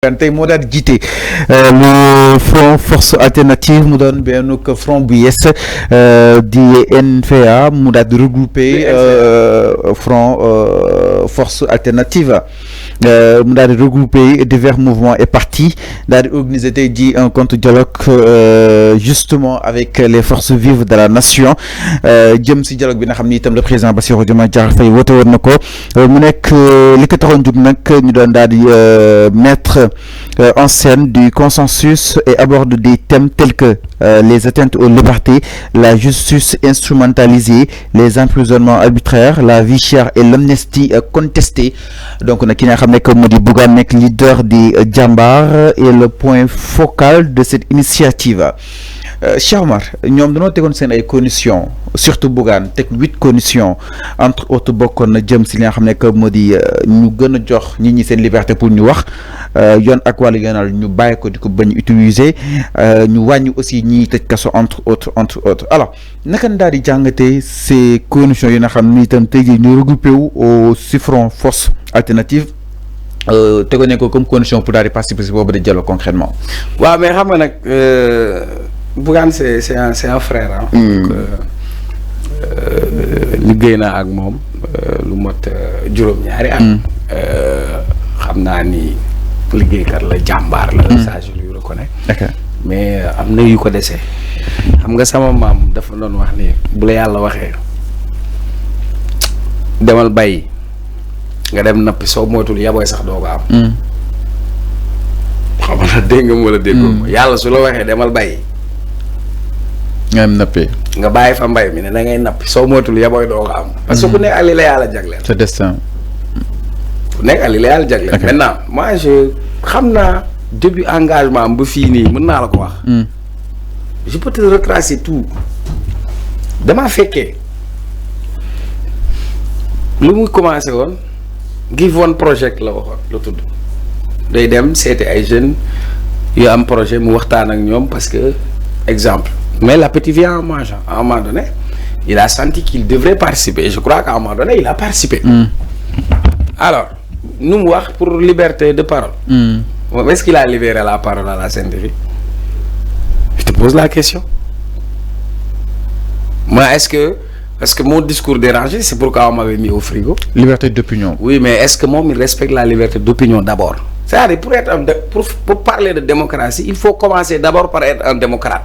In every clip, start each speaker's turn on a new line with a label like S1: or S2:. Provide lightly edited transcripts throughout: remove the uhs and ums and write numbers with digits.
S1: tey moo daal jiite le front force alternative mu doon benn front bu yes di NFA mu daal di regroupé front force alternative mu daal di regroupé divers mouvements et partis daal di organiser tey ji un compte dialogue justement avec les forces vives de la nation jëm si dialogue bi nga xam ni itam le président Bassirou Diomaye Diakhar Faye woote woon na ko mu nekk li ko taxoon jug nag ñu doon daal di mettre en scène du consensus et aborde des thèmes tels que les atteintes aux libertés, la justice instrumentalisée, les emprisonnements arbitraires, la vie chère et l'amnistie contestée. Donc on a qui n'a jamais comme dit Bougane nek leader des Jambar et le point focal de cette initiative. Cheikh Omar ñoom dañoo tegoon seen ay conditions surtout Bougane teg 8 conditions entre autres bokkoon na jëm si li nga xam ne que moo di ñu gën a jox nit ñi seen liberté pour ñu wax yoon ak wàllu yoonal ñu bàyyi ko di ko bañ utiliser ñu wàññi aussi ñiy tëj kaso entre autres alors naka daal di jàngatee ces conditions yi nga xam ni itam tey jii ñu regroupé wu au front force alternative tegoon nañ ko comme condition pour daal di participer si boobu de dialogue concrètement.
S2: waaw mais xam nga nag. Bougane c'est un frère ah. Donc liggéey naa ak moom lu mot juróom-ñaari at. xam naa ni liggéeykat la jàmbaar la. ça je lui reconnais. mais am na yu ko dese. xam nga sama maam dafa doon wax ni bu la yàlla waxee demal bay nga dem nappi soo moytul yabooy sax doo ko am. xam nga dégg nga wala déggoo yàlla su la waxee demal bay.
S1: nga am nappi
S2: nga bàyyi fa mbay mi ne da ngay nappi soo moytul yabooy doo ko am. parce que ku nekk ak li la yàlla jagleel.
S1: c'est destin.
S2: ku nekk ak li la yàlla jagleel. maintenant moi je xam naa début engagement am ba fii nii mën naa la ko wax. je peux te retracer tout damaa fekkee lu muy commencé woon Give One Project la waxoon la tudd day dem seeti ay jeunes yu am projet mu waxtaan ak ñoom parce que exemple. Mais l'appétit vient en mangeant. À un moment donné, il a senti qu'il devrait participer. Et je crois qu'à un moment donné, il a participé. Alors, nous voir pour liberté de parole. Est-ce qu'il a libéré la parole à la CNTV? Je te pose la question. Moi, est-ce que mon discours dérangé, c'est pourquoi on m'avait mis au frigo?
S1: Liberté d'opinion.
S2: Oui, mais est-ce que moi, il respecte la liberté d'opinion d'abord? C'est-à-dire, pour parler de démocratie, il faut commencer d'abord par être un démocrate.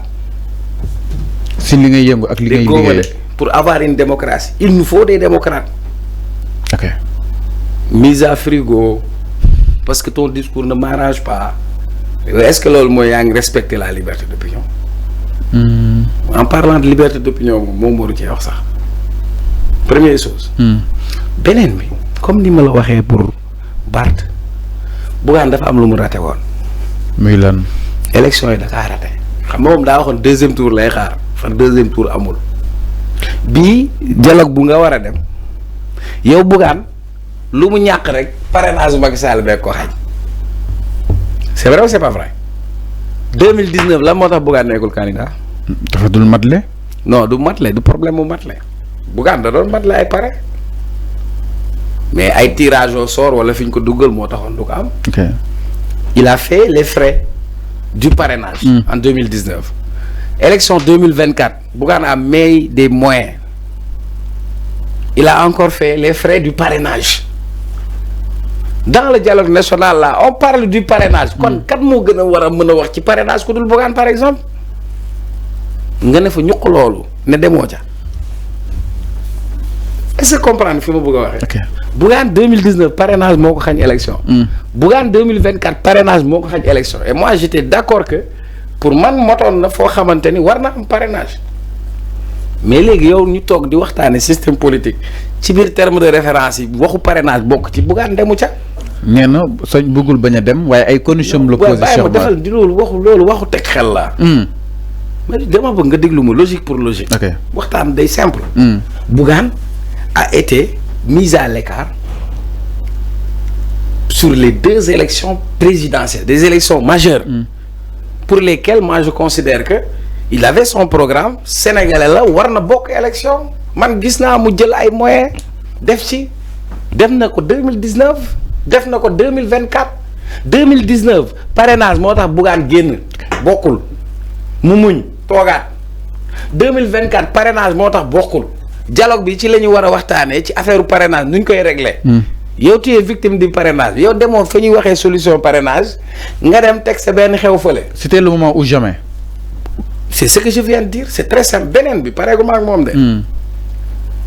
S1: Si li ngay yëngu ak li ngay liggéey
S2: pour avoir une démocratie il nous faut des démocrates.
S1: ok.
S2: mise à frigo parce que ton discours ne m'arrange pas. Est-ce que loolu mooy yaa ngi respecter la liberté d'opinion. En parlant de liberté d'opinion moom moo ci wax sax première chose. beneen bi comme ni ma la waxee pour Barth Bougane dafa am lu mu raté woon.
S1: muy lan.
S2: élection yi da kaa raté xam nga moom daa waxoon deuxième tour lay xaar. fan deuxième tour amul bii dialogue bu nga war a dem yow Bougane lu mu ñàkk rek parrainage Macky Sall beeg ko xañ c'est vrai ou c'est pas vrai 2019 lan moo tax Bougane nekkul candidat.
S1: dafa dul matle.
S2: non du matle du problème mu matle Bougane da doon matle ay pare mais ay tirage au sort wala fi ñu ko duggal moo taxoon du ko am.
S1: ok
S2: il a fait les frais du parrainage. En 2019. Élection 2024, Bougane a mis des moyens. Il a encore fait les frais du parrainage. Dans le dialogue national là, on parle du parrainage. Quand moo gën a war a mën a wax ci parrainage ku dul Bougane par exemple nga ne fa ñuq loolu ne demoo ca. Est-ce que comprendre fi ma bëgg a waxee.
S1: ok
S2: Bougane 2019 parrainage moo ko xañ élection. Bougane 2024 parrainage moo ko xañ élection et moi j'étais d'accord que. pour man motoon na foo xamante ni war na am parrainage mais léegi yow ñu toog di waxtaane système politique ci biir terme de référence yi waxu parrainage bokk ci Bougane demu ca.
S1: nee na soñ bëggul bañ a dem waaye ay conditions la posé.
S2: Cheikh defal di loolu waxu teg xel la. mais dama bëgg nga déglu ma logique pour logique.
S1: ok
S2: waxtaan day simple. Bougane a été mis à l'écart sur les 2 élections présidentielles des élections majeures. Pour lesquels moi je considère que il avait son programme sénégalais la war na bokk élection man gis naa mu jël ay moyens def ci def na ko 2019 def na ko 2024 2019 parrainage moo tax Bougane génn bokkul mu muñ toogaat 2024 parrainage moo tax bokkul dialogue bi ci la ñu war a waxtaanee ci affaire parrainage nu ñu koy régler. yow tu es victime du parrainage yow demoo fa ñuy waxee solution parrainage nga dem teg sa benn xew fële.
S1: c'était le moment ou jamais.
S2: c'est ce que je viens de dire c'est très simple beneen bi pareegu ma ak moom de.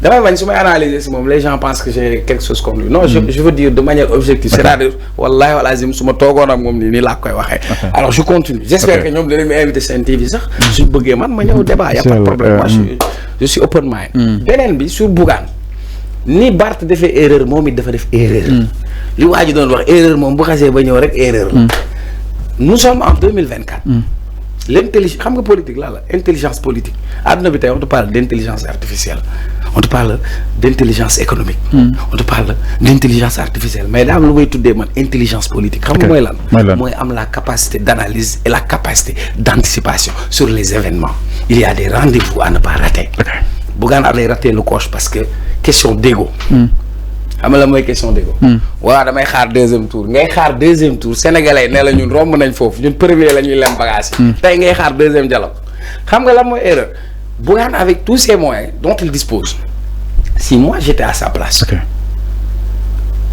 S2: damay bañ su may analyser si moom les gens pensent que j'ai quelque chose contre lui non je veux dire de manière objective c'est-à-dire wallahi wal azim su ma toogoon ak moom nii laa koy waxee. alors je continue j'espère que ñoom dinañ ma invité Sen TV sax. suñ bëggee man ma ñëw débat y a pas de problème moi je suis open mind. beneen bi sur Bougane ni Barth defee erreur moom it dafa def erreur. li waa ji doon wax erreur moom bu xasee ba ñëw rek erreur la. nous sommes en 2024. l'intelligence xam nga politique laa la intelligence politique àdduna bi tey on te parle d'intelligence artificielle on te parle d'intelligence économique. on te parle d'intelligence artificielle mais daa am lu may tuddee man intelligence politique. xam nga mooy lan mooy am la capacité d'analyse et la capacité d'anticipation sur les événements. il y a des rendez-vous à ne pas rater. Bougane lay rater le coche parce que question d'ego. xam nga la mooy question d'ego. waaw damay xaar deuxième tour ngay xaar deuxième tour sénégalais ne la ñun romb nañ foofu ñun premier la ñuy lem bagage yi. tey ngay xaar deuxième dialogue. xam nga la mooy erreur Bougane avec tous ces moyens dont il dispose si moi j'étais à sa place.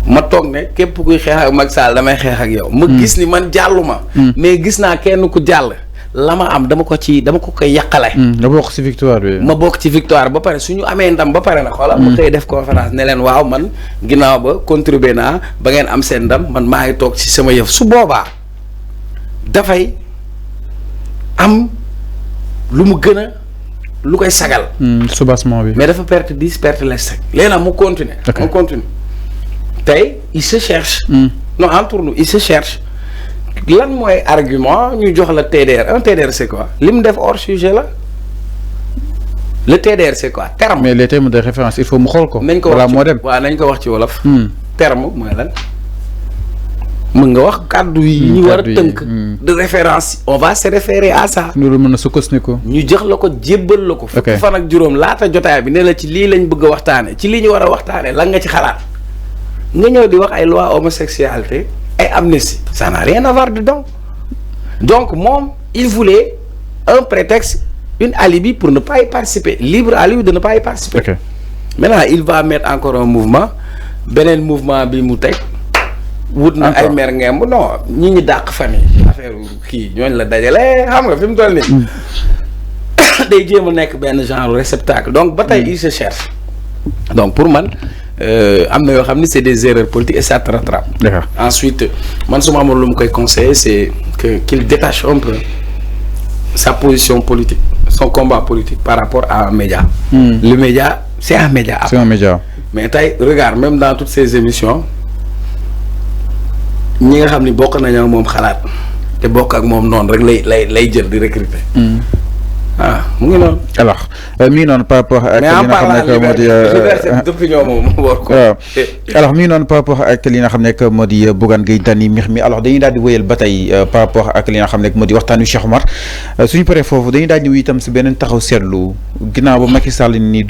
S2: ma toog ne képp kuy xeex ak Macky Sall damay xeex ak yow. ma gis ni man jàlluma. mais gis naa kenn ku jàll. la ma am dama ko koy yàqale.
S1: nga bokk ci victoire bi.
S2: ma bokk ci victoire ba pare suñu amee ndam ba pare na xoolal. ma koy def conférence ne leen waaw man ginnaaw ba contribuer naa ba ngeen am seen ndam man maa ngi toog ci sama yëf su boobaa dafay am lu mu gën a lu koy sagal.
S1: soubassement bi.
S2: mais dafa perte 10 perte les rek. léegi nag mu continuer. mu continue tey il se cherche. non entre nous il se cherche. lan mooy argument ñu jox la TDR un TDR c'est quoi li mu def hors sujet la le TDR c'est quoi terme.
S1: mais les termes de référence il faut mu xool ko.
S2: nañ ko wax ci waaw nañ ko wax ci wolof. terme mooy lan mën nga wax kàddu yi ñu war a tënk. de référence on va se référer à ça.
S1: loolu mën na sukkandiku.
S2: ñu jox la ko jébbal la ko. fukki fan ak juróom laata jotaay bi ne la ci lii lañ bëgg a waxtaane ci lii ñu war a waxtaane lan nga ci xalaat nga ñëw di wax ay loi homosexualité et amnistie ça n'a rien à voir dedans donc moom il voulait un prétexte une alibi pour ne pas y participer libre à lui de ne pas y participer. Maintenant il va mettre encore un mouvement beneen mouvement bi mu teg wut na ay mer ngemb non ñi dàq fan yi affaire kii ñooñu la dajale xam nga fi mu toll nii day jéem a nekk benn genre réceptacle donc ba tey il se cherche donc pour man am na yoo xam ni c'est des erreurs politiques et ça te rattrape.
S1: D'accord.
S2: Ensuite man su ma amoon lu mu koy conseiller c'est que qu'il détache un peu sa position politique son combat politique par rapport à un média. Le média c'est un média.
S1: C'est un média.
S2: mais tey regarde même dans toutes ces émissions ñi nga xam ni bokk nañu ak moom xalaat te bokk ak moom noonu rek lay jël di recruter. mu ngi noonu.
S1: alors mi ngi noonu par rapport ak li nga xam ne moo di
S2: liberté d'opinion moom war ko.
S1: alors mi ngi noonu par rapport ak li nga xam ne moo di Bougane Gueye Dany mbir mi alors dañuy daal di wéyal ba tey par rapport ak li nga xam ne moo di waxtaan wi Cheikh Omar suñu paree foofu dañuy daal di ñëw itam si beneen taxaw seetlu ginnaaw ba Macky Sall ni du